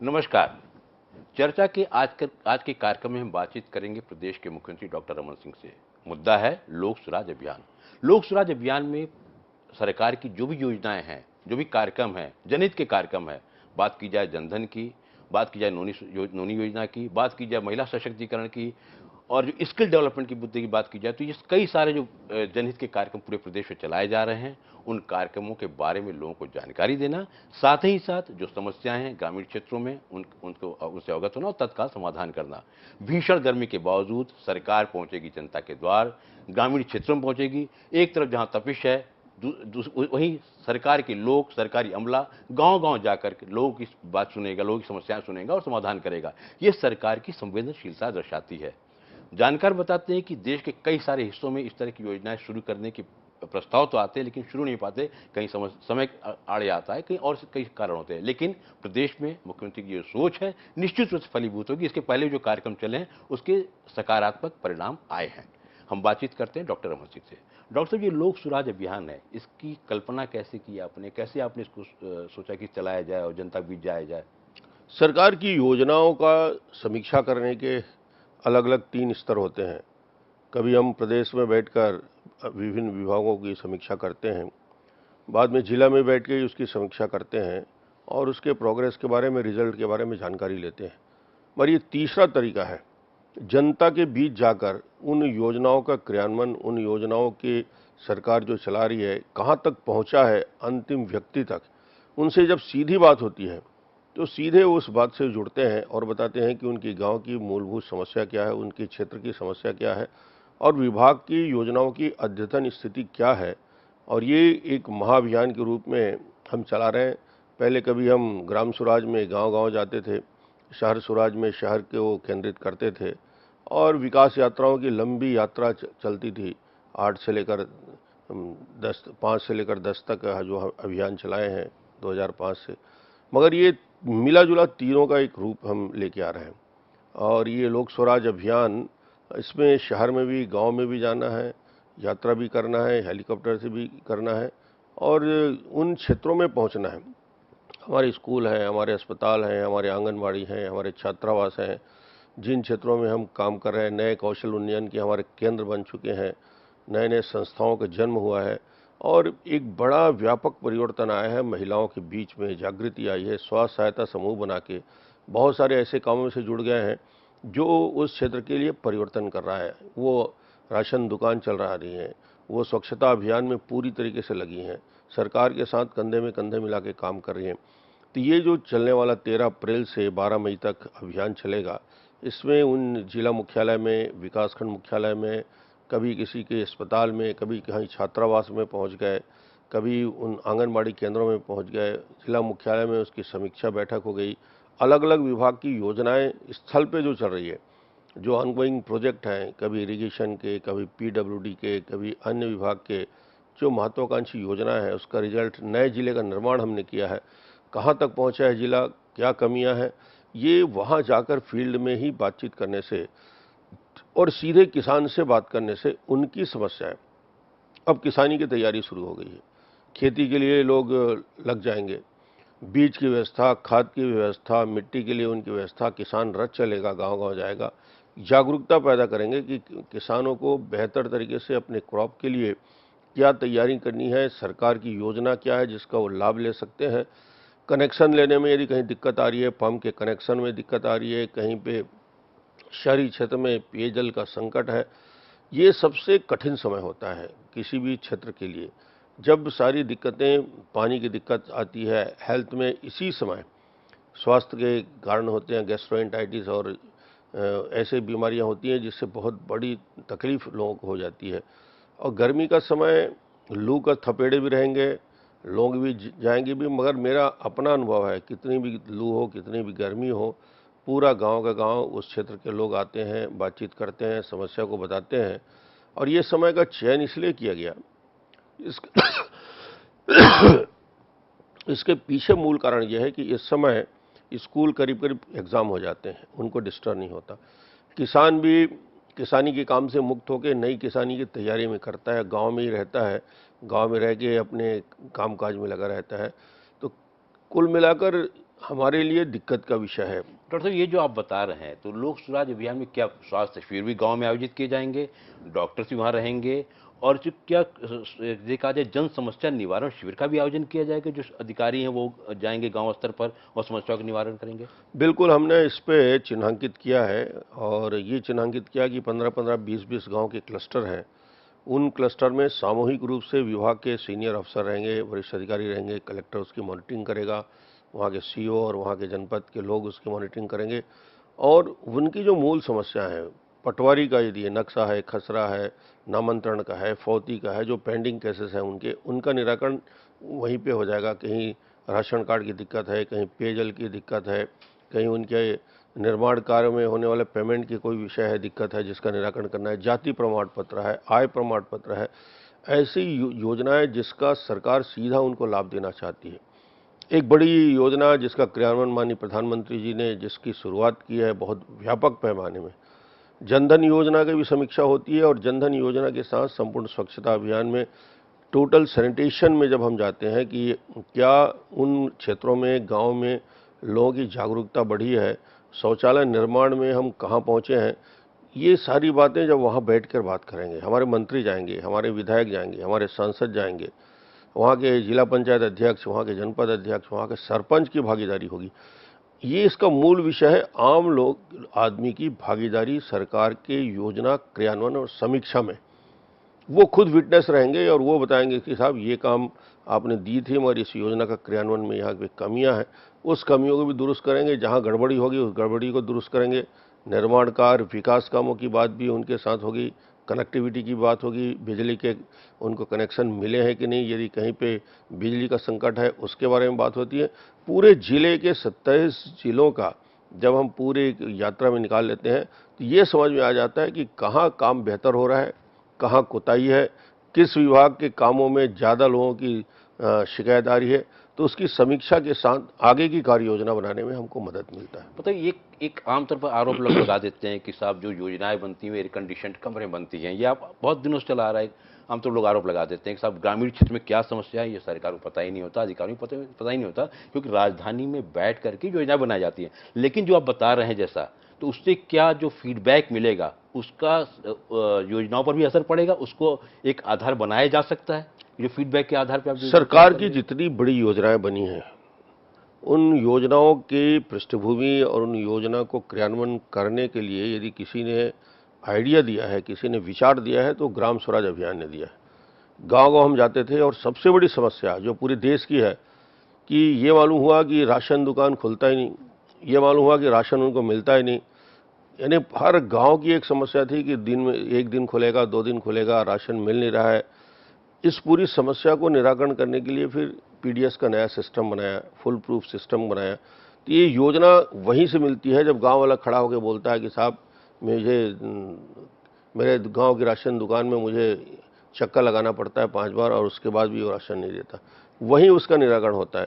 नमस्कार। चर्चा के आज के कार्यक्रम में हम बातचीत करेंगे प्रदेश के मुख्यमंत्री डॉक्टर रमन सिंह से। मुद्दा है लोक सुराज अभियान। लोक सुराज अभियान में सरकार की जो भी योजनाएं हैं, जो भी कार्यक्रम हैं, जनहित के कार्यक्रम हैं, बात की जाए जनधन की, बात की जाए नोनी योजना की, बात की जाए महिला सशक्तिकरण की, और जो स्किल डेवलपमेंट की मुद्दे की बात की जाए, तो ये कई सारे जो जनहित के कार्यक्रम पूरे प्रदेश में चलाए जा रहे हैं, उन कार्यक्रमों के बारे में लोगों को जानकारी देना, साथ ही साथ जो समस्याएं हैं ग्रामीण क्षेत्रों में उनको उनसे अवगत होना और तत्काल समाधान करना। भीषण गर्मी के बावजूद सरकार पहुंचेगी जनता के द्वार, ग्रामीण क्षेत्रों में पहुंचेगी। एक तरफ जहां तपिश है, वहीं सरकार के लोग, सरकारी अमला गांव-गांव जाकर के लोगों की बात सुनेगा, लोगों की समस्याएं सुनेगा और समाधान करेगा। ये सरकार की संवेदनशीलता दर्शाती है। जानकार बताते हैं कि देश के कई सारे हिस्सों में इस तरह की योजनाएं शुरू करने के प्रस्ताव तो आते हैं, लेकिन शुरू नहीं पाते। कहीं समय आड़े आता है, कहीं और से कई कारण होते हैं, लेकिन प्रदेश में मुख्यमंत्री की जो सोच है निश्चित रूप से फलीभूत होगी। इसके पहले जो कार्यक्रम चले हैं उसके सकारात्मक परिणाम आए हैं। हम बातचीत करते हैं डॉक्टर रमन सिंह से। डॉक्टर साहब, ये लोक सुराज अभियान है, इसकी कल्पना कैसे की आपने, कैसे आपने इसको सोचा कि चलाया जाए और जनता के बीच जाया जाए? सरकार की योजनाओं का समीक्षा करने के अलग अलग 3 स्तर होते हैं। कभी हम प्रदेश में बैठकर विभिन्न विभागों की समीक्षा करते हैं, बाद में जिला में बैठ के उसकी समीक्षा करते हैं और उसके प्रोग्रेस के बारे में, रिजल्ट के बारे में जानकारी लेते हैं। मगर ये तीसरा तरीका है, जनता के बीच जाकर उन योजनाओं का क्रियान्वयन, उन योजनाओं की सरकार जो चला रही है कहाँ तक पहुँचा है अंतिम व्यक्ति तक, उनसे जब सीधी बात होती है तो सीधे उस बात से जुड़ते हैं और बताते हैं कि उनकी गांव की मूलभूत समस्या क्या है, उनके क्षेत्र की समस्या क्या है और विभाग की योजनाओं की अद्यतन स्थिति क्या है। और ये एक महाअभियान के रूप में हम चला रहे हैं। पहले कभी हम ग्राम स्वराज में गांव-गांव जाते थे, शहर स्वराज में शहर को केंद्रित करते थे और विकास यात्राओं की लंबी यात्रा चलती थी। 8 से लेकर 10, 5 से लेकर 10 तक जो अभियान चलाए हैं 2005 से। मगर ये मिला जुला तीनों का एक रूप हम लेके आ रहे हैं और ये लोक स्वराज अभियान, इसमें शहर में भी गांव में भी जाना है, यात्रा भी करना है, हेलीकॉप्टर से भी करना है और उन क्षेत्रों में पहुंचना है। हमारे स्कूल हैं, हमारे अस्पताल हैं, हमारे आंगनबाड़ी हैं, हमारे छात्रावास हैं, जिन क्षेत्रों में हम काम कर रहे हैं, नए कौशल उन्नयन के हमारे केंद्र बन चुके हैं, नए नए संस्थाओं का जन्म हुआ है और एक बड़ा व्यापक परिवर्तन आया है। महिलाओं के बीच में जागृति आई है, स्व सहायता समूह बना के बहुत सारे ऐसे कामों से जुड़ गए हैं जो उस क्षेत्र के लिए परिवर्तन कर रहा है। वो राशन दुकान चल रही है, वो स्वच्छता अभियान में पूरी तरीके से लगी हैं, सरकार के साथ कंधे में कंधे मिला के काम कर रही हैं। तो ये जो चलने वाला 13 अप्रैल से 12 मई तक अभियान चलेगा, इसमें उन जिला मुख्यालय में, विकासखंड मुख्यालय में, कभी किसी के अस्पताल में, कभी कहीं छात्रावास में पहुंच गए, कभी उन आंगनबाड़ी केंद्रों में पहुंच गए, जिला मुख्यालय में उसकी समीक्षा बैठक हो गई। अलग अलग विभाग की योजनाएं स्थल पे जो चल रही है, जो ऑनगोइंग प्रोजेक्ट हैं, कभी इरिगेशन के, कभी पीडब्ल्यूडी के, कभी अन्य विभाग के, जो महत्वाकांक्षी योजना है उसका रिजल्ट, नए जिले का निर्माण हमने किया है, कहाँ तक पहुँचा है जिला, क्या कमियाँ हैं, ये वहाँ जाकर फील्ड में ही बातचीत करने से और सीधे किसान से बात करने से उनकी समस्याएं। अब किसानी की तैयारी शुरू हो गई है, खेती के लिए लोग लग जाएंगे, बीज की व्यवस्था, खाद की व्यवस्था, मिट्टी के लिए उनकी व्यवस्था, किसान रथ चलेगा, गांव-गांव जाएगा, जागरूकता पैदा करेंगे कि किसानों को बेहतर तरीके से अपने क्रॉप के लिए क्या तैयारी करनी है, सरकार की योजना क्या है जिसका वो लाभ ले सकते हैं। कनेक्शन लेने में यदि कहीं दिक्कत आ रही है, पंप के कनेक्शन में दिक्कत आ रही है, कहीं पे शहरी क्षेत्र में पेयजल का संकट है, ये सबसे कठिन समय होता है किसी भी क्षेत्र के लिए। जब सारी दिक्कतें, पानी की दिक्कत आती है, हेल्थ में इसी समय स्वास्थ्य के कारण होते हैं, गैस्ट्रोएंटाइटिस और ऐसे बीमारियां होती हैं जिससे बहुत बड़ी तकलीफ लोगों को हो जाती है। और गर्मी का समय, लू का थपेड़े भी रहेंगे, लोग भी जाएंगे भी, मगर मेरा अपना अनुभव है, कितनी भी लू हो, कितनी भी गर्मी हो, पूरा गांव का गांव, उस क्षेत्र के लोग आते हैं, बातचीत करते हैं, समस्या को बताते हैं। और ये समय का चयन इसलिए किया गया, इसके पीछे मूल कारण यह है कि इस समय स्कूल करीब करीब एग्ज़ाम हो जाते हैं, उनको डिस्टर्ब नहीं होता। किसान भी किसानी के काम से मुक्त होकर नई किसानी की तैयारी में करता है, गांव में ही रहता है, गांव में रह के अपने कामकाज में लगा रहता है। तो कुल मिलाकर हमारे लिए दिक्कत का विषय है। डॉक्टर साहब, ये जो आप बता रहे हैं, तो लोक सुराज अभियान में क्या स्वास्थ्य शिविर भी गांव में आयोजित किए जाएंगे, डॉक्टर्स भी वहां रहेंगे, और जो क्या देखा जाए जन समस्या निवारण शिविर का भी आयोजन किया जाएगा, जो अधिकारी हैं वो जाएंगे गांव स्तर पर और समस्याओं का निवारण करेंगे? बिल्कुल, हमने इस पे चिन्हांकित किया है और ये चिन्हांकित किया कि 15-15, 20-20 गांव के क्लस्टर हैं। उन क्लस्टर में सामूहिक रूप से विभाग के सीनियर अफसर रहेंगे, वरिष्ठ अधिकारी रहेंगे, कलेक्टर उसकी मॉनिटरिंग करेगा, वहाँ के सीओ और वहाँ के जनपद के लोग उसकी मॉनिटरिंग करेंगे और उनकी जो मूल समस्या है, पटवारी का यदि ये नक्शा है, खसरा है, नामांतरण का है, फौती का है, जो पेंडिंग केसेस हैं उनका निराकरण वहीं पे हो जाएगा। कहीं राशन कार्ड की दिक्कत है, कहीं पेयजल की दिक्कत है, कहीं उनके निर्माण कार्य में होने वाले पेमेंट की कोई विषय है, दिक्कत है जिसका निराकरण करना है, जाति प्रमाण पत्र है, आय प्रमाण पत्र है, ऐसी योजनाएं जिसका सरकार सीधा उनको लाभ देना चाहती है। एक बड़ी योजना जिसका क्रियान्वयन माननीय प्रधानमंत्री जी ने जिसकी शुरुआत की है बहुत व्यापक पैमाने में, जनधन योजना की भी समीक्षा होती है और जनधन योजना के साथ संपूर्ण स्वच्छता अभियान में टोटल सैनिटेशन में जब हम जाते हैं कि क्या उन क्षेत्रों में, गांव में लोगों की जागरूकता बढ़ी है, शौचालय निर्माण में हम कहाँ पहुँचे हैं, ये सारी बातें जब वहाँ बैठकर बात करेंगे, हमारे मंत्री जाएंगे, हमारे विधायक जाएंगे, हमारे सांसद जाएंगे, वहाँ के जिला पंचायत अध्यक्ष, वहाँ के जनपद अध्यक्ष, वहाँ के सरपंच की भागीदारी होगी। ये इसका मूल विषय है, आम लोग आदमी की भागीदारी सरकार के योजना क्रियान्वयन और समीक्षा में। वो खुद विटनेस रहेंगे और वो बताएंगे कि साहब ये काम आपने दी थी मगर इस योजना का क्रियान्वयन में यहाँ पे कमियां हैं, उस कमियों को भी दुरुस्त करेंगे, जहाँ गड़बड़ी होगी उस गड़बड़ी को दुरुस्त करेंगे। निर्माण कार्य, विकास कामों की बात भी उनके साथ होगी, कनेक्टिविटी की बात होगी, बिजली के उनको कनेक्शन मिले हैं कि नहीं, यदि कहीं पे बिजली का संकट है उसके बारे में बात होती है। पूरे जिले के 27 जिलों का जब हम पूरे यात्रा में निकाल लेते हैं तो ये समझ में आ जाता है कि कहाँ काम बेहतर हो रहा है, कहाँ कोताही है, किस विभाग के कामों में ज़्यादा लोगों की शिकायत आ रही है, तो उसकी समीक्षा के साथ आगे की कार्य योजना बनाने में हमको मदद मिलता है। पता है, एक एक आमतौर पर आरोप लोग लगा देते हैं कि साहब जो योजनाएं बनती हैं एयर कंडीशन कमरे बनती हैं, ये आप बहुत दिनों से चला आ रहा है। आमतौर लोग आरोप लगा देते हैं कि साहब ग्रामीण क्षेत्र में क्या समस्या है ये सरकार को पता ही नहीं होता, अधिकारियों को पता ही नहीं होता, क्योंकि राजधानी में बैठ करके योजना बनाई जाती है। लेकिन जो आप बता रहे हैं जैसा, तो उससे क्या जो फीडबैक मिलेगा उसका योजनाओं पर भी असर पड़ेगा, उसको एक आधार बनाया जा सकता है जो फीडबैक के आधार पर आप सरकार की जितनी बड़ी योजनाएं बनी हैं उन योजनाओं की पृष्ठभूमि और उन योजना को क्रियान्वयन करने के लिए यदि किसी ने आइडिया दिया है, किसी ने विचार दिया है, तो ग्राम स्वराज अभियान ने दिया है। गांव-गांव हम जाते थे और सबसे बड़ी समस्या जो पूरे देश की है कि ये मालूम हुआ कि राशन दुकान खुलता ही नहीं, ये मालूम हुआ कि राशन उनको मिलता ही नहीं। यानी हर गांव की एक समस्या थी कि दिन में 1 दिन खुलेगा, 2 दिन खुलेगा, राशन मिल नहीं रहा है। इस पूरी समस्या को निराकरण करने के लिए फिर पीडीएस का नया सिस्टम बनाया, फुल प्रूफ सिस्टम बनाया। तो ये योजना वहीं से मिलती है जब गांव वाला खड़ा होकर बोलता है कि साहब मेरे गांव की राशन दुकान में मुझे चक्कर लगाना पड़ता है 5 बार और उसके बाद भी वो राशन नहीं देता। वहीं उसका निराकरण होता है।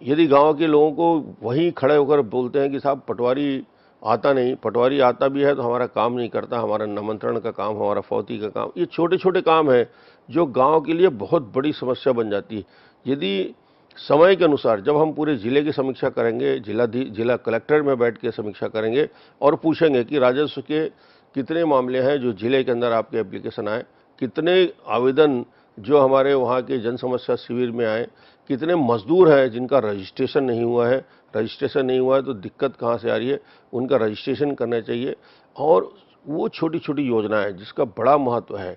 यदि गांव के लोगों को वहीं खड़े होकर बोलते हैं कि साहब पटवारी आता नहीं, पटवारी आता भी है तो हमारा काम नहीं करता, हमारा नामांतरण का काम, हमारा फौती का काम, ये छोटे छोटे काम हैं जो गांव के लिए बहुत बड़ी समस्या बन जाती है। यदि समय के अनुसार जब हम पूरे जिले की समीक्षा करेंगे, जिला कलेक्टर में बैठ के समीक्षा करेंगे और पूछेंगे कि राजस्व के कितने मामले हैं जो जिले के अंदर आपके एप्लीकेशन आए, कितने आवेदन जो हमारे वहाँ के जन समस्या शिविर में आए, कितने मजदूर हैं जिनका रजिस्ट्रेशन नहीं हुआ है, रजिस्ट्रेशन नहीं हुआ है तो दिक्कत कहाँ से आ रही है, उनका रजिस्ट्रेशन करना चाहिए। और वो छोटी छोटी योजनाएं जिसका बड़ा महत्व है,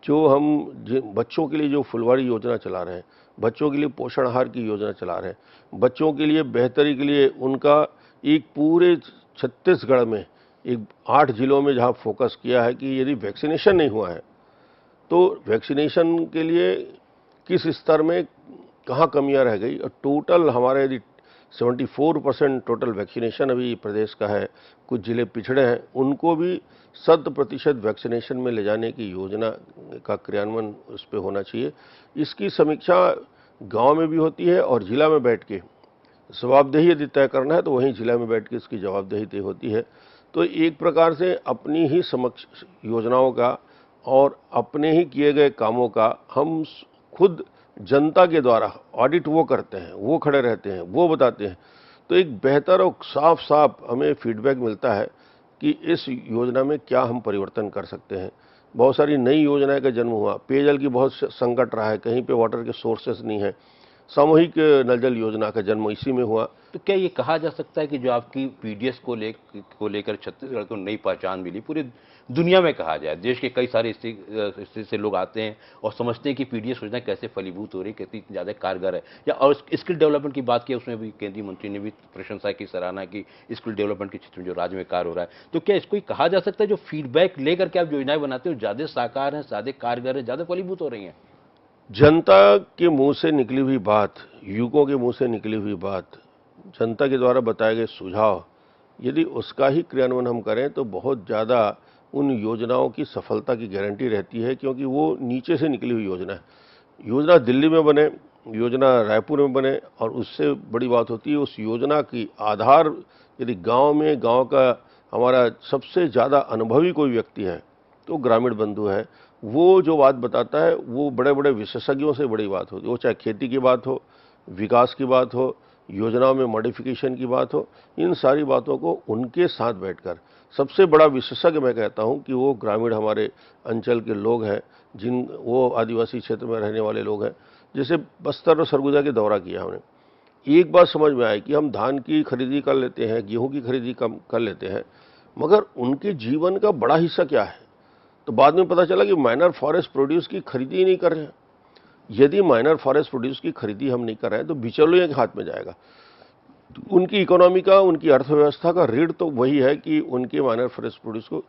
जो हम बच्चों के लिए जो फुलवाड़ी योजना चला रहे हैं, बच्चों के लिए पोषण आहार की योजना चला रहे हैं, बच्चों के लिए बेहतरी के लिए उनका एक पूरे छत्तीसगढ़ में एक 8 जिलों में जहाँ फोकस किया है कि यदि वैक्सीनेशन नहीं हुआ है तो वैक्सीनेशन के लिए किस स्तर में कहाँ कमियां रह गई, और टोटल हमारे यदि 74% टोटल वैक्सीनेशन अभी प्रदेश का है, कुछ जिले पिछड़े हैं, उनको भी 100% वैक्सीनेशन में ले जाने की योजना का क्रियान्वयन उस पर होना चाहिए। इसकी समीक्षा गांव में भी होती है और जिला में बैठ के जवाबदेही यदि तय करना है तो वहीं जिला में बैठ के इसकी जवाबदेही तय होती है। तो एक प्रकार से अपनी ही समक्ष योजनाओं का और अपने ही किए गए कामों का हम खुद जनता के द्वारा ऑडिट वो करते हैं, वो खड़े रहते हैं, वो बताते हैं। तो एक बेहतर और साफ साफ हमें फीडबैक मिलता है कि इस योजना में क्या हम परिवर्तन कर सकते हैं। बहुत सारी नई योजनाएं का जन्म हुआ, पेयजल की बहुत संकट रहा है, कहीं पे वाटर के सोर्सेस नहीं है, सामूहिक नल जल योजना का जन्म इसी में हुआ। तो क्या ये कहा जा सकता है कि जो आपकी पीडीएस को लेकर छत्तीसगढ़ को नई पहचान मिली, पूरी दुनिया में कहा जाए, देश के कई सारे स्थिति से लोग आते हैं और समझते हैं कि पीडीएस योजना कैसे फलीभूत हो रही है, कितनी ज़्यादा कारगर है, या और स्किल डेवलपमेंट की बात की, उसमें भी केंद्रीय मंत्री ने भी प्रशंसा की, सराहना की स्किल डेवलपमेंट के क्षेत्र में जो राज्य में कार्य हो रहा है। तो क्या इसको कहा जा सकता है जो फीडबैक लेकर के आप योजनाएं बनाते हो ज़्यादा साकार हैं, ज़्यादा कारगर है, ज़्यादा फलीभूत हो रही हैं? जनता के मुंह से निकली हुई बात, युवकों के मुंह से निकली हुई बात, जनता के द्वारा बताए गए सुझाव, यदि उसका ही क्रियान्वयन हम करें तो बहुत ज़्यादा उन योजनाओं की सफलता की गारंटी रहती है, क्योंकि वो नीचे से निकली हुई योजना है। योजना दिल्ली में बने, योजना रायपुर में बने, और उससे बड़ी बात होती है उस योजना की आधार यदि गांव में, गांव का हमारा सबसे ज़्यादा अनुभवी कोई व्यक्ति है तो ग्रामीण बंधु है, वो जो बात बताता है वो बड़े बड़े विशेषज्ञों से बड़ी बात होती है। वो चाहे खेती की बात हो, विकास की बात हो, योजनाओं में मॉडिफिकेशन की बात हो, इन सारी बातों को उनके साथ बैठकर, सबसे बड़ा विशेषज्ञ मैं कहता हूं कि वो ग्रामीण हमारे अंचल के लोग हैं, वो आदिवासी क्षेत्र में रहने वाले लोग हैं। जैसे बस्तर और सरगुजा के दौरा किया हमने, एक बात समझ में आई कि हम धान की खरीदी कर लेते हैं, गेहूं की खरीदी कर लेते हैं, मगर उनके जीवन का बड़ा हिस्सा क्या है। तो बाद में पता चला कि माइनर फॉरेस्ट प्रोड्यूस की खरीदी ही नहीं कर रहे हैं। यदि माइनर फॉरेस्ट प्रोड्यूस की खरीदी हम नहीं कर रहे हैं तो बिचौलियों के हाथ में जाएगा। तो उनकी इकोनॉमी का, उनकी अर्थव्यवस्था का रीढ़ तो वही है कि उनके माइनर फॉरेस्ट प्रोड्यूस को,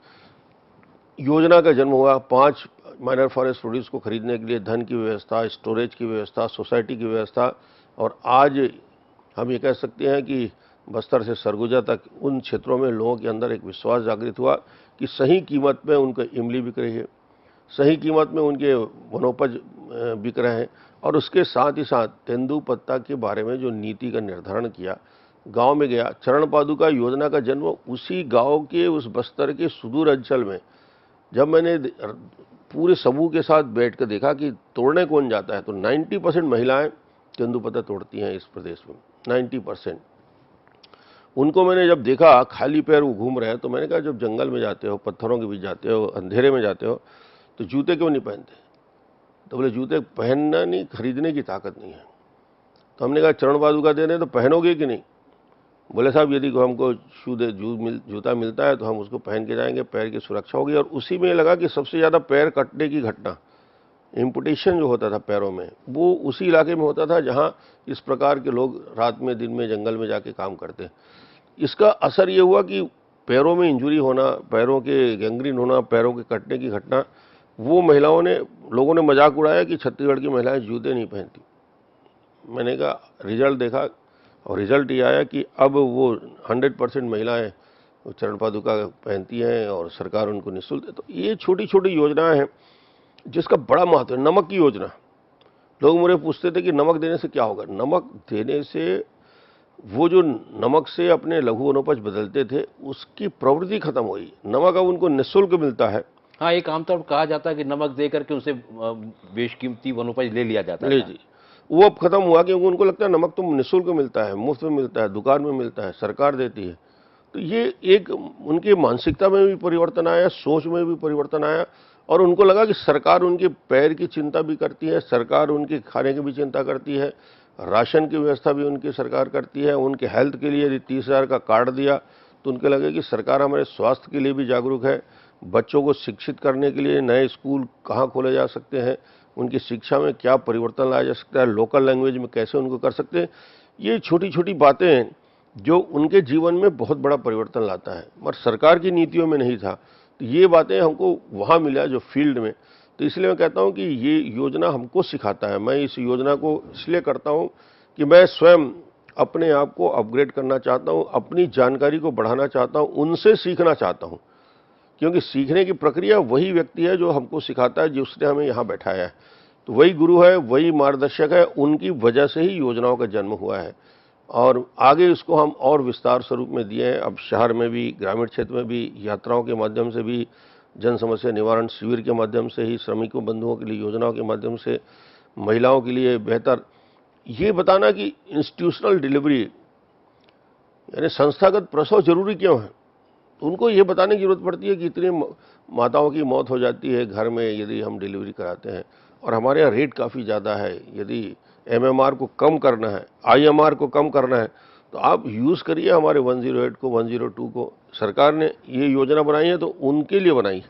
योजना का जन्म हुआ 5 माइनर फॉरेस्ट प्रोड्यूस को खरीदने के लिए धन की व्यवस्था, स्टोरेज की व्यवस्था, सोसाइटी की व्यवस्था, और आज हम ये कह सकते हैं कि बस्तर से सरगुजा तक उन क्षेत्रों में लोगों के अंदर एक विश्वास जागृत हुआ कि सही कीमत में उनको इमली बिक रही है, सही कीमत में उनके वनोपज बिक रहे हैं, और उसके साथ ही साथ तेंदुपत्ता के बारे में जो नीति का निर्धारण किया, गांव में गया। चरण पादुका योजना का जन्म उसी गांव के, उस बस्तर के सुदूर अंचल में, जब मैंने पूरे समूह के साथ बैठ कर देखा कि तोड़ने कौन जाता है, तो 90% महिलाएं तेंदुपत्ता तोड़ती हैं इस प्रदेश में, 90%। उनको मैंने जब देखा खाली पैर वो घूम रहे हैं, तो मैंने कहा जब जंगल में जाते हो, पत्थरों के बीच जाते हो, अंधेरे में जाते हो, तो जूते क्यों नहीं पहनते? तो बोले जूते पहनना नहीं, खरीदने की ताकत नहीं है। तो हमने कहा चरण पादुका दे रहे तो पहनोगे कि नहीं? बोले साहब यदि हमको जूता मिलता है तो हम उसको पहन के जाएंगे, पैर की सुरक्षा होगी। और उसी में लगा कि सबसे ज़्यादा पैर कटने की घटना, इम्पुटेशन जो होता था पैरों में, वो उसी इलाके में होता था जहाँ इस प्रकार के लोग रात में, दिन में जंगल में जाके काम करते हैं। इसका असर ये हुआ कि पैरों में इंजुरी होना, पैरों के गैंग्रीन होना, पैरों के कटने की घटना, वो महिलाओं ने, लोगों ने मजाक उड़ाया कि छत्तीसगढ़ की महिलाएं जूते नहीं पहनती। मैंने कहा रिजल्ट देखा, और रिजल्ट ये आया कि अब वो 100% महिलाएं चरण पादुका पहनती हैं और सरकार उनको निःशुल्क। तो ये छोटी छोटी योजनाएं हैं जिसका बड़ा महत्व है। नमक की योजना, लोग मुझे पूछते थे कि नमक देने से क्या होगा। नमक देने से, वो जो नमक से अपने लघु वनोपज बदलते थे उसकी प्रवृत्ति खत्म हुई। नमक अब उनको निःशुल्क मिलता है। हाँ, एक आमतौर पर कहा जाता है कि नमक दे करके उनसे बेशकीमती वनोपज ले लिया जाता है। जी, वो अब खत्म हुआ क्योंकि उनको लगता है नमक तो निःशुल्क मिलता है, मुफ्त में मिलता है, दुकान में मिलता है, सरकार देती है। तो ये एक उनकी मानसिकता में भी परिवर्तन आया, सोच में भी परिवर्तन आया, और उनको लगा कि सरकार उनके पैर की चिंता भी करती है, सरकार उनके खाने की भी चिंता करती है, राशन की व्यवस्था भी उनकी सरकार करती है। उनके हेल्थ के लिए यदि 30,000 का कार्ड दिया तो उनके लगे कि सरकार हमारे स्वास्थ्य के लिए भी जागरूक है। बच्चों को शिक्षित करने के लिए नए स्कूल कहाँ खोले जा सकते हैं, उनकी शिक्षा में क्या परिवर्तन लाया जा सकता है, लोकल लैंग्वेज में कैसे उनको कर सकते हैं। ये छोटी छोटी बातें हैं जो उनके जीवन में बहुत बड़ा परिवर्तन लाता है, मगर सरकार की नीतियों में नहीं था। तो ये बातें हमको वहाँ मिला जो फील्ड में। तो इसलिए मैं कहता हूँ कि ये योजना हमको सिखाता है। मैं इस योजना को इसलिए करता हूँ कि मैं स्वयं अपने आप को अपग्रेड करना चाहता हूँ, अपनी जानकारी को बढ़ाना चाहता हूँ, उनसे सीखना चाहता हूँ, क्योंकि सीखने की प्रक्रिया वही व्यक्ति है जो हमको सिखाता है, जिसने हमें यहाँ बैठाया है। तो वही गुरु है, वही मार्गदर्शक है, उनकी वजह से ही योजनाओं का जन्म हुआ है। और आगे इसको हम और विस्तार स्वरूप में दिए हैं। अब शहर में भी, ग्रामीण क्षेत्र में भी, यात्राओं के माध्यम से भी, जन समस्या निवारण शिविर के माध्यम से ही, श्रमिकों बंधुओं के लिए योजनाओं के माध्यम से, महिलाओं के लिए बेहतर ये बताना कि इंस्टीट्यूशनल डिलीवरी यानी संस्थागत प्रसव जरूरी क्यों है? उनको ये बताने की जरूरत पड़ती है कि इतनी माताओं की मौत हो जाती है घर में यदि हम डिलीवरी कराते हैं, और हमारे यहाँ रेट काफ़ी ज़्यादा है। यदि एमएमआर को कम करना है, आईएमआर को कम करना है, तो आप यूज़ करिए हमारे 108 को, 102 को। सरकार ने ये योजना बनाई है तो उनके लिए बनाई।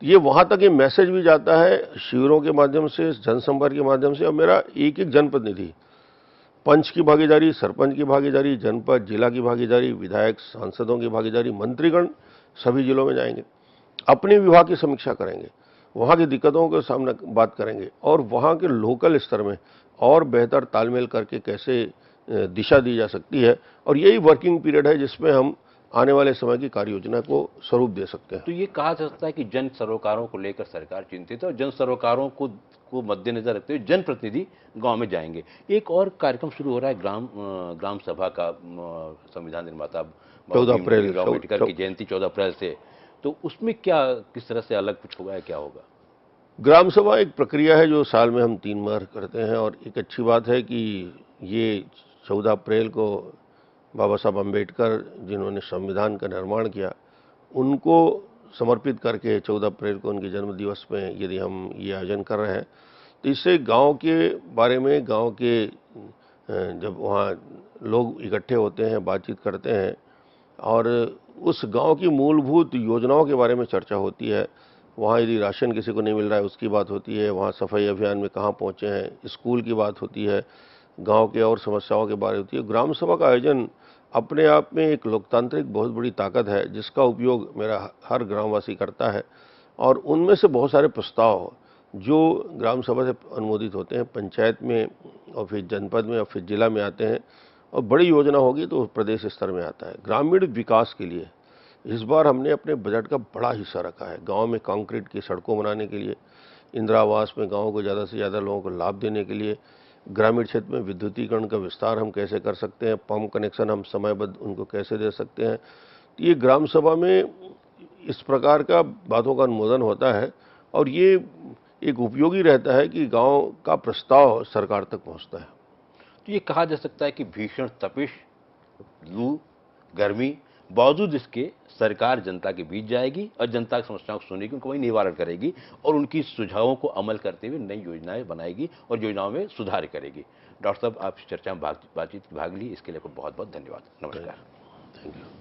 ये वहाँ तक ये मैसेज भी जाता है शिविरों के माध्यम से, जनसंपर्क के माध्यम से। और मेरा एक एक जनप्रतिनिधि, पंच की भागीदारी, सरपंच की भागीदारी, जनपद जिला की भागीदारी, विधायक सांसदों की भागीदारी, मंत्रीगण सभी जिलों में जाएंगे, अपने विभाग की समीक्षा करेंगे, वहाँ की दिक्कतों के सामने बात करेंगे, और वहाँ के लोकल स्तर में और बेहतर तालमेल करके कैसे दिशा दी जा सकती है। और यही वर्किंग पीरियड है जिसमें हम आने वाले समय की कार्य योजना को स्वरूप दे सकते हैं। तो ये कहा जा सकता है कि जन सरोकारों को लेकर सरकार चिंतित है और जन सरोकारों को मद्देनजर रखते हुए जनप्रतिनिधि गांव में जाएंगे। एक और कार्यक्रम शुरू हो रहा है ग्राम सभा का, संविधान निर्माता 14 अप्रैल अम्बेडकर की जयंती 14 अप्रैल से, तो उसमें क्या किस तरह से अलग कुछ होगा या क्या होगा? ग्राम सभा एक प्रक्रिया है जो साल में हम 3 बार करते हैं, और एक अच्छी बात है कि ये 14 अप्रैल को बाबा साहब अम्बेडकर जिन्होंने संविधान का निर्माण किया, उनको समर्पित करके 14 अप्रैल को उनके जन्म दिवस में यदि हम ये आयोजन कर रहे हैं, तो इससे गांव के बारे में, गांव के जब वहाँ लोग इकट्ठे होते हैं, बातचीत करते हैं, और उस गांव की मूलभूत योजनाओं के बारे में चर्चा होती है। वहाँ यदि राशन किसी को नहीं मिल रहा है उसकी बात होती है, वहाँ सफाई अभियान में कहाँ पहुँचे हैं, स्कूल की बात होती है, गांव के और समस्याओं के बारे में होती है। ग्राम सभा का आयोजन अपने आप में एक लोकतांत्रिक बहुत बड़ी ताकत है, जिसका उपयोग मेरा हर ग्रामवासी करता है। और उनमें से बहुत सारे प्रस्ताव जो ग्राम सभा से अनुमोदित होते हैं, पंचायत में और फिर जनपद में और फिर जिला में आते हैं, और बड़ी योजना होगी तो प्रदेश स्तर में आता है। ग्रामीण विकास के लिए इस बार हमने अपने बजट का बड़ा हिस्सा रखा है। गांव में कंक्रीट की सड़कों बनाने के लिए, इंदिरा आवास में गाँव को ज़्यादा से ज़्यादा लोगों को लाभ देने के लिए, ग्रामीण क्षेत्र में विद्युतीकरण का विस्तार हम कैसे कर सकते हैं, पंप कनेक्शन हम समयबद्ध उनको कैसे दे सकते हैं। तो ये ग्राम सभा में इस प्रकार का बातों का अनुमोदन होता है, और ये एक उपयोगी रहता है कि गांव का प्रस्ताव सरकार तक पहुंचता है। तो ये कहा जा सकता है कि भीषण तपिश, लू, गर्मी, बावजूद इसके सरकार जनता के बीच जाएगी और जनता की समस्याओं को सुनेगी, उनको वही निवारण करेगी और उनकी सुझावों को अमल करते हुए नई योजनाएं बनाएगी और योजनाओं में सुधार करेगी। डॉक्टर साहब, आप इस चर्चा में बातचीत भाग ली, इसके लिए आपको बहुत बहुत धन्यवाद। नमस्कार। Thank you.